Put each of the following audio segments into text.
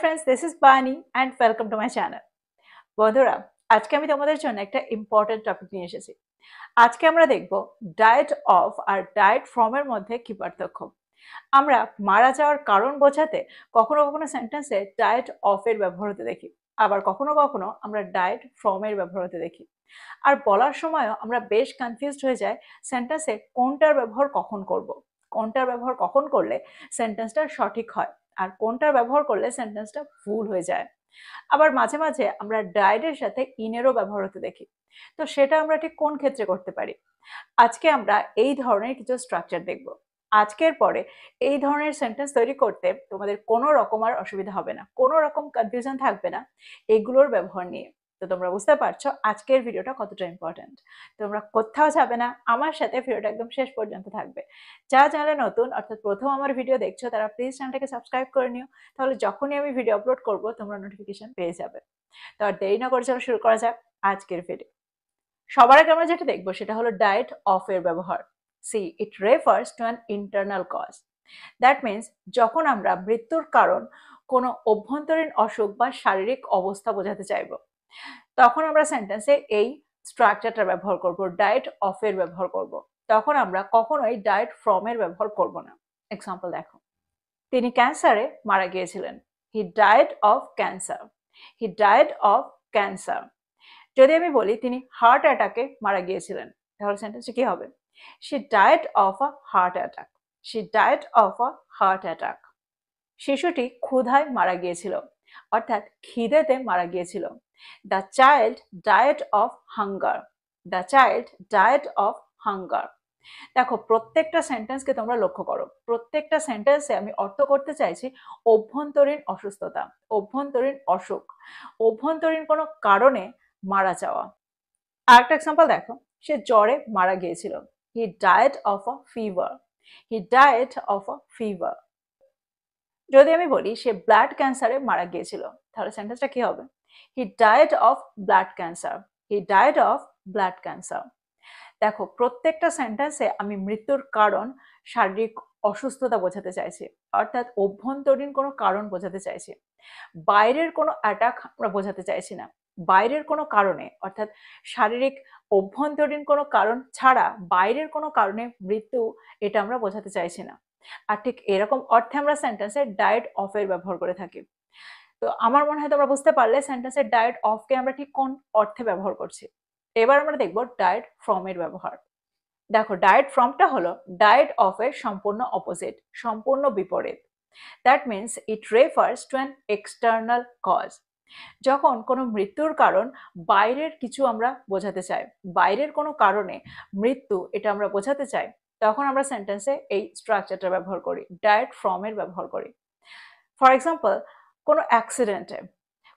friends, this is Bani and welcome to my channel. বন্ধুরা, আজকে আমি তোমাদের জন্য একটা ইম্পর্টেন্ট টপিক নিয়ে এসেছি। আজকে আমরা দেখব ডায়েট অফ আর ডায়েট ফ্রম এর মধ্যে কি পার্থক্য। আমরা মারা যাওয়ার কারণ বোঝাতে কখনো কখনো সেন্টেন্সে ডায়েট অফ এর ব্যবহার হতে দেখি, আবার কখনো কখনো আমরা ডায়েট ফ্রম এর ব্যবহার হতে দেখি। আর বলার সময়ও আমরা বেশ কনফিউজড হয়ে যাই সেন্টেন্সে কোনটার ব্যবহার কখন করব, কোনটার ব্যবহার কখন করলে সেন্টেন্সটা সঠিক হয় আর কোনটার ব্যবহার করলে সেন্টেন্সটা ভুল হয়ে যায়। আবার মাঝে মাঝে আমরা ডায়েটের সাথে ইনেরও ব্যবহার হতে দেখি। তো সেটা আমরা ঠিক কোন ক্ষেত্রে করতে পারি? আজকে আমরা এই ধরনের কিছু স্ট্রাকচার দেখব। আজকের পরে এই ধরনের সেন্টেন্স তৈরি করতে তোমাদের কোনো রকম আর অসুবিধা হবে না, কোনো রকম কনফিউশন থাকবে না এগুলোর ব্যবহার নিয়ে। তো তোমরা বুঝতে পারছো আজকের ভিডিওটা কতটা ইম্পর্টেন্ট। তোমরা কোথাও যাবে না, আমার সাথে ভিডিওটা একদম শেষ পর্যন্ত থাকবে। যারা চ্যানেলে নতুন অর্থাৎ প্রথম আমার ভিডিও দেখছো তারা প্লিজ চ্যানেলটাকে সাবস্ক্রাইব করে নিও, তাহলে যখনই আমি ভিডিও আপলোড করব তোমরা নোটিফিকেশন পেয়ে যাবে। তো আর দেরি না করে চলো শুরু করা যাক আজকের ভিডিও। সবার আগে আমরা যেটা দেখবো সেটা হলো ডায়েট অফ এর ব্যবহার। See it refers to an internal cause. That means যখন আমরা মৃত্যুর কারণ কোনো অভ্যন্তরীণ অসুখ বা শারীরিক অবস্থা বোঝাতে চাইব, তখন আমরা সেন্টেন্সে এই স্ট্রাকচারটা ব্যবহার করব, ডায়েট অফ এর ব্যবহার করব। তখন আমরা কখনোই ডায়েট ফ্রম এর ব্যবহার করব না। এক্সাম্পল দেখো, তিনি ক্যান্সারে মারা গিয়েছিলেন। He died of cancer. He died of cancer. যদি আমি বলি তিনি হার্ট অ্যাটাকে মারা গিয়েছিলেন, তাহলে সেন্টেন্সে কি হবে? She died of a heart attack. She died of a heart attack. শিশুটি ক্ষুধায় মারা গিয়েছিল, অর্থাৎ খিদেতে মারা গিয়েছিল। The child died of hunger. The child died of hunger. দেখো প্রত্যেকটা সেন্টেন্সকে তোমরা লক্ষ্য করো, প্রত্যেকটা সেন্টেন্সে আমি অর্থ করতে চাইছি অভ্যন্তরীণ অসুস্থতা, অভ্যন্তরীণ অসুখ, অভ্যন্তরীণ কোনো কারণে মারা যাওয়া। আরেকটা এক্সাম্পল দেখো, সে জ্বরে মারা গিয়েছিল। He died of a fever. He died of a fever. যদি আমি বলি সে ব্লাড ক্যান্সারে মারা গিয়েছিল, তাহলে সেন্টেন্সটা কি হবে? He died of blood cancer. He died of blood cancer. দেখো প্রত্যেকটা সেন্টেন্সে আমি মৃত্যুর কারণ শারীরিক অসুস্থতা বোঝাতে চাইছি, অর্থাৎ অভ্যন্তরীণ কোনো কারণ বোঝাতে চাইছি। বাইরের কোনো অ্যাটাক আমরা বোঝাতে চাইছি না। বাইরের কোনো কারণে অর্থাৎ শারীরিক অভ্যন্তরীণ কোনো কারণ ছাড়া বাইরের কোনো কারণে মৃত্যু, এটা আমরা বোঝাতে চাইছি না। আর ঠিক এরকম অর্থে আমরা সেন্টেন্সে ডায়েট অফ এর ব্যবহার করে থাকি। তো আমার মনে হয় তোমরা বুঝতে পারলে সেন্টেন্সের ডায়েট অফকে আমরা ঠিক কোন অর্থে ব্যবহার করছি। এবার আমরা দেখব ডায়েট ফ্রম এর ব্যবহার। দেখো ডায়েট ফ্রমটা হলো ডায়েট অফ এর সম্পূর্ণ অপোজিট, সম্পূর্ণ বিপরীত। That means it refers to an external cause. যখন কোনো মৃত্যুর কারণ বাইরের কিছু আমরা বোঝাতে চাই, বাইরের কোনো কারণে মৃত্যু এটা আমরা বোঝাতে চাই, তখন আমরা সেন্টেন্সে এই স্ট্রাকচারটা ব্যবহার করি, ডায়েট ফ্রম এর ব্যবহার করি। ফর এক্সাম্পল, কোনো অ্যাক্সিডেন্টে,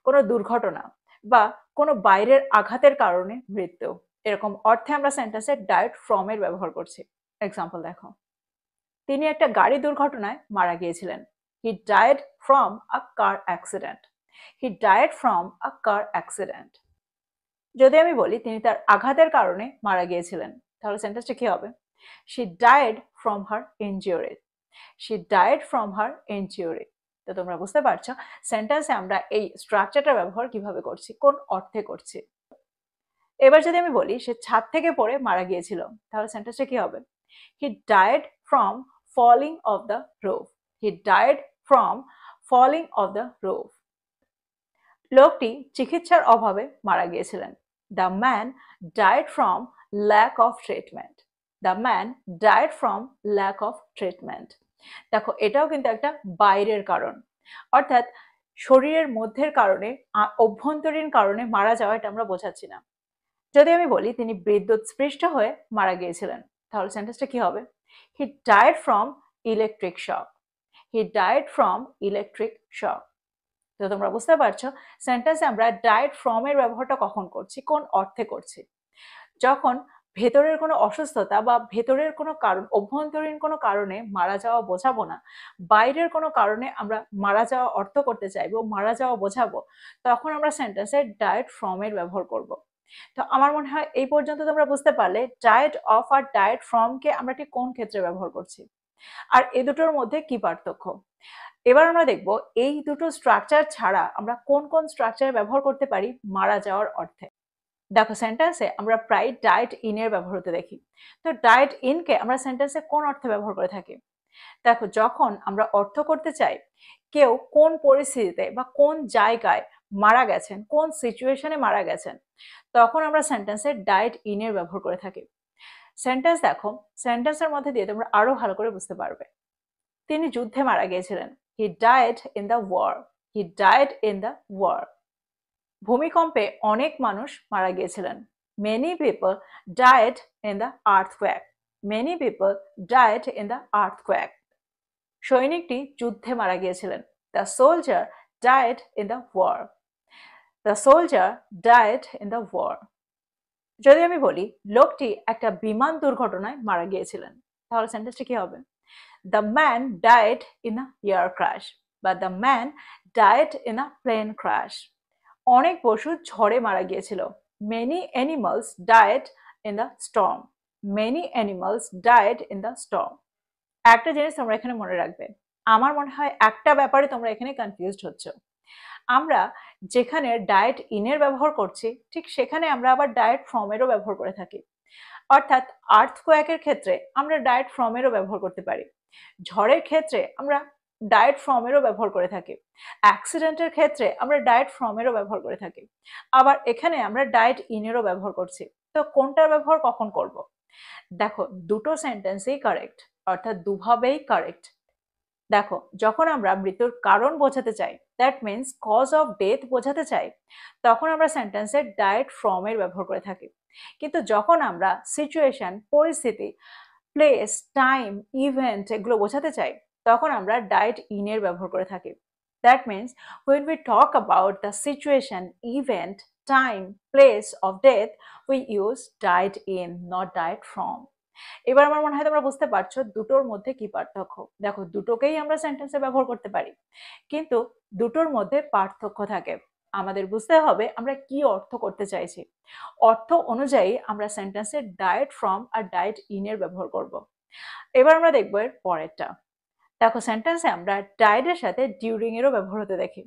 কোনো দুর্ঘটনা বা কোনো বাইরের আঘাতের কারণে মৃত্যু, এরকম অর্থে আমরা সেন্টেন্সে ডায়েট ফ্রম এর ব্যবহার করছি। এক্সাম্পল দেখো, তিনি একটা গাড়ি দুর্ঘটনায় মারা গিয়েছিলেন। He died from a car accident. He died from a car accident. যদি আমি বলি তিনি তার আঘাতের কারণে মারা গিয়েছিলেন, তাহলে সেন্টেন্সটা কি হবে? She died from her injury. She died from her injury. তো তোমরা বুঝতে পারছো সেন্টেন্সে আমরা এই স্ট্রাকচারটা ব্যবহার কিভাবে করছি, কোন অর্থে করছি। এবার যদি আমি বলি সে ছাদ থেকে পড়ে মারা গিয়েছিল, তাহলে সেন্টেন্সটা কি হবে? He died from falling off the roof. He died from falling off the roof. লোকটি চিকিৎসার অভাবে মারা গিয়েছিলেন। The man died from lack of treatment. The man died from lack of treatment. দেখো এটাও কিন্তু একটা বাইরের কারণ, অর্থাৎ শরীরের মধ্যের কারণে, অভ্যন্তরীণ কারণে মারা যাওয়া, এটা আমরা বোঝাচ্ছি না। যদি আমি বলি তিনি বিদ্যুৎ স্পৃষ্ট হয়ে মারা গিয়েছিলেন, তাহলে সেন্টেন্সটা কি হবে? He died from electric shock. He died from electric shock. তো তোমরা বুঝতে পারছো সেন্টেন্সে আমরা ডায়েট ফ্রম এর ব্যবহারটা কখন করছি, কোন অর্থে করছি। যখন ভেতরের কোনো অসুস্থতা বা ভেতরের কোনো কারণ, অভ্যন্তরীণ কোনো কারণে মারা যাওয়া বোঝাবো না, বাইরের কোনো কারণে আমরা মারা যাওয়া অর্থ করতে চাইবো, মারা যাওয়া বোঝাবো, তখন আমরা সেন্টেন্সে ডায়েট ফ্রম এর ব্যবহার করব। তো আমার মনে হয় এই পর্যন্ত তোমরা বুঝতে পারলে ডায়েট অফ আর ডায়েট ফ্রমকে আমরা ঠিক কোন ক্ষেত্রে ব্যবহার করছি আর এ দুটোর মধ্যে কি পার্থক্য। এবার আমরা দেখব এই দুটো স্ট্রাকচার ছাড়া আমরা কোন কোন স্ট্রাকচার ব্যবহার করতে পারি মারা যাওয়ার অর্থে। দেখো সেন্টেন্সে আমরা প্রায় ডায়েট ইন এর ব্যবহার হতে দেখি। তো ডায়েট ইনকে আমরা সেন্টেন্সে কোন অর্থে ব্যবহার করে থাকি? দেখো যখন আমরা অর্থ করতে চাই কেউ কোন পরিস্থিতিতে বা কোন জায়গায় মারা গেছেন, কোন সিচুয়েশনে মারা গেছেন, তখন আমরা সেন্টেন্সে ডায়েট ইন এর ব্যবহার করে থাকি। সেন্টেন্স দেখো, সেন্টেন্সের মধ্যে দিয়ে তোমরা আরো ভালো করে বুঝতে পারবে। তিনি যুদ্ধে মারা গিয়েছিলেন। He died in the war. He died in the war. ভূমিকম্পে অনেক মানুষ মারা গিয়েছিলেন। Many people died in the earthquake. Many people died in the earthquake. সৈনিকটি যুদ্ধে মারা গিয়েছিলেন। The soldier died in the war. The soldier died in the war. যদি আমি বলি লোকটি একটা বিমান দুর্ঘটনায় মারা গিয়েছিলেন, তাহলে সেন্টেন্সটা কি হবে? The man died in a air crash বা the man died in a plane crash. অনেক পশু ঝড়ে মারা গিয়েছিল। Many animals died in the storm. Many animals died in the storm. একটা জিনিস তোমরা এখানে মনে রাখবে, আমার মনে হয় একটা ব্যাপারে তোমরা এখানে কনফিউজড হচ্ছ। আমরা যেখানে ডায়েট ইনের ব্যবহার করছি ঠিক সেখানে আমরা আবার ডায়েট ফ্রমেরও ব্যবহার করে থাকি। অর্থাৎ আর্থকোয়াকের ক্ষেত্রে আমরা ডায়েট ফ্রমেরও ব্যবহার করতে পারি। ঝড়ের ক্ষেত্রে আমরা ডায়েট ফ্রমেরও ব্যবহার করে থাকি। অ্যাক্সিডেন্টের ক্ষেত্রে আমরা ডায়েট ফ্রমেরও ব্যবহার করে থাকি। আবার এখানে আমরা ডায়েট ইনেরও ব্যবহার করছি। তো কোনটার ব্যবহার কখন করব? দেখো দুটো সেন্টেন্সেই কারেক্ট, অর্থাৎ দুভাবেই কারেক্ট। দেখো যখন আমরা মৃত্যুর কারণ বোঝাতে চাই, that means cause of death বোঝাতে চাই, তখন আমরা সেন্টেন্সে ডায়েট ফ্রম এর ব্যবহার করে থাকি। কিন্তু যখন আমরা সিচুয়েশন, পরিস্থিতি, প্লেস, টাইম, ইভেন্ট এগুলো বোঝাতে চাই, তখন আমরা ডায়েট ইন এর ব্যবহার করে থাকি। That means when we talk about the situation, event, time, place of death, we use died in, not died from. এবার আমার মনে হয় তোমরা বুঝতে পারছো দুটোর মধ্যে কি পার্থক্য। দেখো দুটোকেই আমরা সেন্টেন্সে ব্যবহার করতে পারি, কিন্তু দুটোর মধ্যে পার্থক্য থাকে। আমাদের বুঝতে হবে আমরা কি অর্থ করতে চাইছি। অর্থ অনুযায়ী আমরা সেন্টেন্সে ডায়েট ফ্রম আর ডায়েট ইন এর ব্যবহার করব। এবার আমরা দেখবো এর পরেরটা। দেখো সেন্টেন্সে আমরা ডায়েট এর সাথে ডিউরিং এরও ব্যবহার হতে দেখি।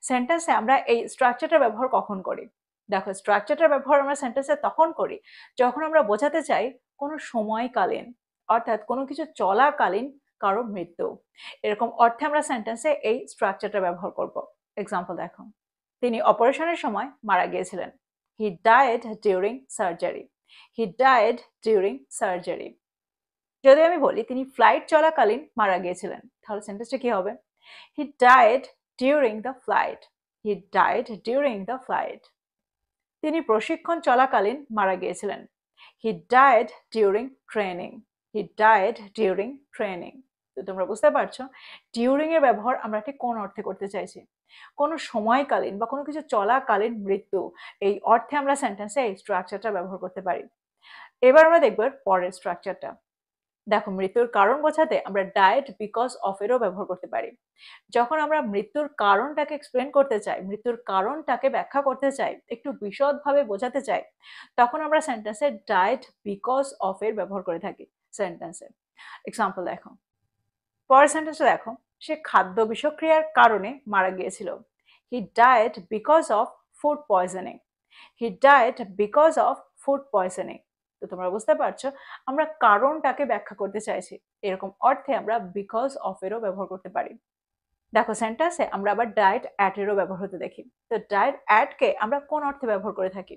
সেন্টেন্সে আমরা এই স্ট্রাকচারটা ব্যবহার কখন করি? দেখো স্ট্রাকচারটার ব্যবহার আমরা সেন্টেন্সে তখন করি যখন আমরা বোঝাতে চাই কোনো সময়কালীন, অর্থাৎ কোনো কিছু চলাকালীন কারো মৃত্যু, এরকম অর্থে আমরা সেন্টেন্সে এই স্ট্রাকচারটা ব্যবহার করব। এক্সাম্পল দেখো, তিনি অপারেশনের সময় মারা গিয়েছিলেন। He died during surgery. He died during surgery. যদি আমি বলি তিনি ফ্লাইট চলাকালীন মারা গিয়েছিলেন, তাহলে সেন্টেন্সটা কি হবে? He died during the flight. He died during the flight. তিনি প্রশিক্ষণ চলাকালীন মারা গিয়েছিলেন। He died during training. He died during training. তো তোমরা বুঝতে পারছো ডিউরিং এর ব্যবহার আমরা ঠিক কোন অর্থে করতে চাইছি। কোনো সময়কালীন বা কোনো কিছু চলাকালীন মৃত্যু, এই অর্থে আমরা সেন্টেন্সে এই স্ট্রাকচারটা ব্যবহার করতে পারি। এবার আমরা দেখব পরের স্ট্রাকচারটা। দেখো মৃত্যুর কারণ বোঝাতে আমরা ডায়েড বিকজ অফ এরও ব্যবহার করতে পারি। যখন আমরা মৃত্যুর কারণটাকে এক্সপ্লেন করতে চাই, মৃত্যুর কারণটাকে ব্যাখ্যা করতে চাই, একটু বিশদভাবে বোঝাতে চাই, তখন আমরা সেন্টেন্সে ডায়েড বিকজ অফ এর ব্যবহার করে থাকি সেন্টেন্সে। এক্সাম্পল দেখো, পরের সেন্টেন্সে দেখো, সে খাদ্য বিষক্রিয়ার কারণে মারা গিয়েছিল। He died because of food poisoning. He died because of food poisoning. তো তোমরা বুঝতে পারছো আমরা কারণটাকে ব্যাখ্যা করতে চাইছি, এরকম অর্থে আমরা বিকজ অফ এরও ব্যবহার করতে পারি। দেখো সেন্টেন্সে আমরা আবার ডায়েট অ্যাট এরও ব্যবহার হতে দেখি। তো ডায়েট অ্যাটকে আমরা কোন অর্থে ব্যবহার করে থাকি?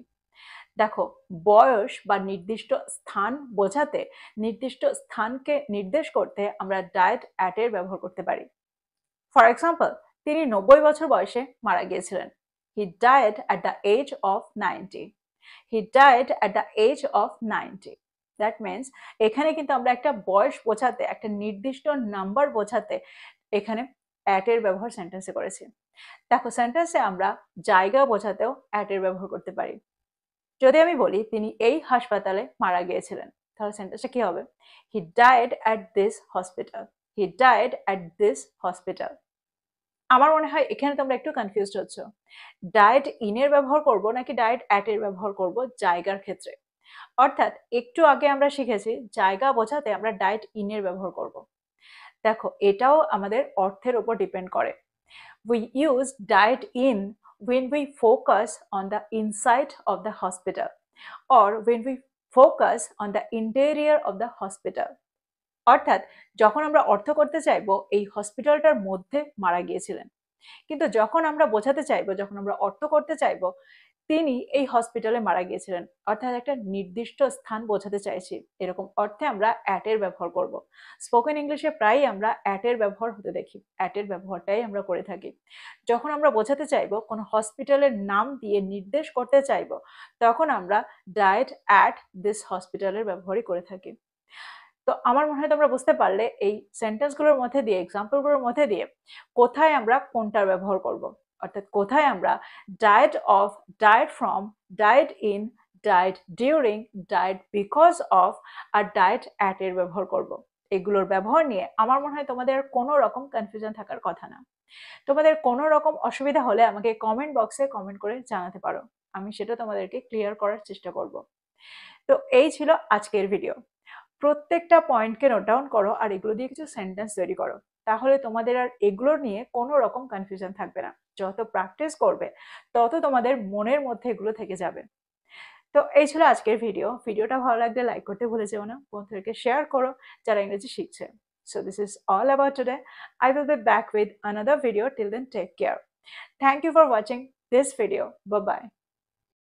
দেখো বয়স বা নির্দিষ্ট স্থান বোঝাতে, নির্দিষ্ট স্থানকে নির্দেশ করতে আমরা ডায়েট অ্যাট এর ব্যবহার করতে পারি। ফর এক্সাম্পল, তিনি 90 বছর বয়সে মারা গিয়েছিলেন। He died at the age of 90। He died at the age of 90। That means এখানে কিন্তু আমরা একটা বয়স বোঝাতে, একটা নির্দিষ্ট নাম্বার বোঝাতে এখানে অ্যাট এর ব্যবহার সেন্টেন্সে করেছি। দেখো সেন্টেন্সে আমরা জায়গা বোঝাতেও অ্যাট এর ব্যবহার করতে পারি। যদি আমি বলি তিনি এই হাসপাতালে মারা গিয়েছিলেন, তাহলে সেন্টেন্সটা কি হবে? He died at this hospital. He died at this hospital. আমার মনে হয় এখানে তোমরা একটু কনফিউজড হচ্ছ, ডায়েট ইন এর ব্যবহার করব নাকি ডায়েট অ্যাট এর ব্যবহার করব জায়গার ক্ষেত্রে। অর্থাৎ একটু আগে আমরা শিখেছি জায়গা বোঝাতে আমরা ডায়েট ইন এর ব্যবহার করব। দেখো এটাও আমাদের অর্থের উপর ডিপেন্ড করে। We use diet in when we focus on the inside of the hospital or when we focus on the interior of the hospital. অর্থাৎ যখন আমরা অর্থ করতে চাইবো এই হসপিটালটার মধ্যে মারা গিয়েছিলেন, কিন্তু যখন আমরা বোঝাতে চাইবো, যখন আমরা অর্থ করতে চাইবো তিনি এই হসপিটালে মারা গিয়েছিলেন, অর্থাৎ একটা নির্দিষ্ট স্থান বোঝাতে চাইছি, এরকম অর্থে আমরা অ্যাট এর ব্যবহার করব। স্পোকেন ইংলিশে প্রায়ই আমরা অ্যাট এর ব্যবহার হতে দেখি, অ্যাট এর ব্যবহারটাই আমরা করে থাকি। যখন আমরা বোঝাতে চাইবো, কোনো হসপিটালের নাম দিয়ে নির্দেশ করতে চাইবো, তখন আমরা ডায়েট অ্যাট দিস হসপিটালের ব্যবহারই করে থাকি। তো আমার মনে হয় তোমরা বুঝতে পারলে এই সেন্টেন্সগুলোর মধ্যে দিয়ে, এক্সাম্পলগুলোর মধ্যে দিয়ে কোথায় আমরা কোনটার ব্যবহার করব, অর্থাৎ কোথায় আমরা died of, died from, died in, died during, died because of আর ডায়েট অ্যাট এর ব্যবহার করব। এগুলোর ব্যবহার নিয়ে আমার মনে হয় তোমাদের কোনো রকম কনফিউশন থাকার কথা না। তোমাদের কোনো রকম অসুবিধা হলে আমাকে কমেন্ট বক্সে কমেন্ট করে জানাতে পারো, আমি সেটা তোমাদেরকে ক্লিয়ার করার চেষ্টা করব। তো এই ছিল আজকের ভিডিও। প্রত্যেকটা পয়েন্টকে নোট ডাউন করো আর এগুলো দিয়ে কিছু সেন্টেন্স তৈরি করো, তাহলে তোমাদের আর এগুলোর নিয়ে কোনো রকম কনফিউশন থাকবে না। যত প্র্যাকটিস করবে তত তোমাদের মনের মধ্যে এগুলো থেকে যাবে। তো এই ছিল আজকের ভিডিও। ভিডিওটা ভালো লাগলে লাইক করতে ভুলে যেও না, বন্ধুদেরকে শেয়ার করো যারা ইংরেজি শিখছে। So this is all about today. I will be back with another video. Till then, take care. Thank you for watching this video. Bye bye.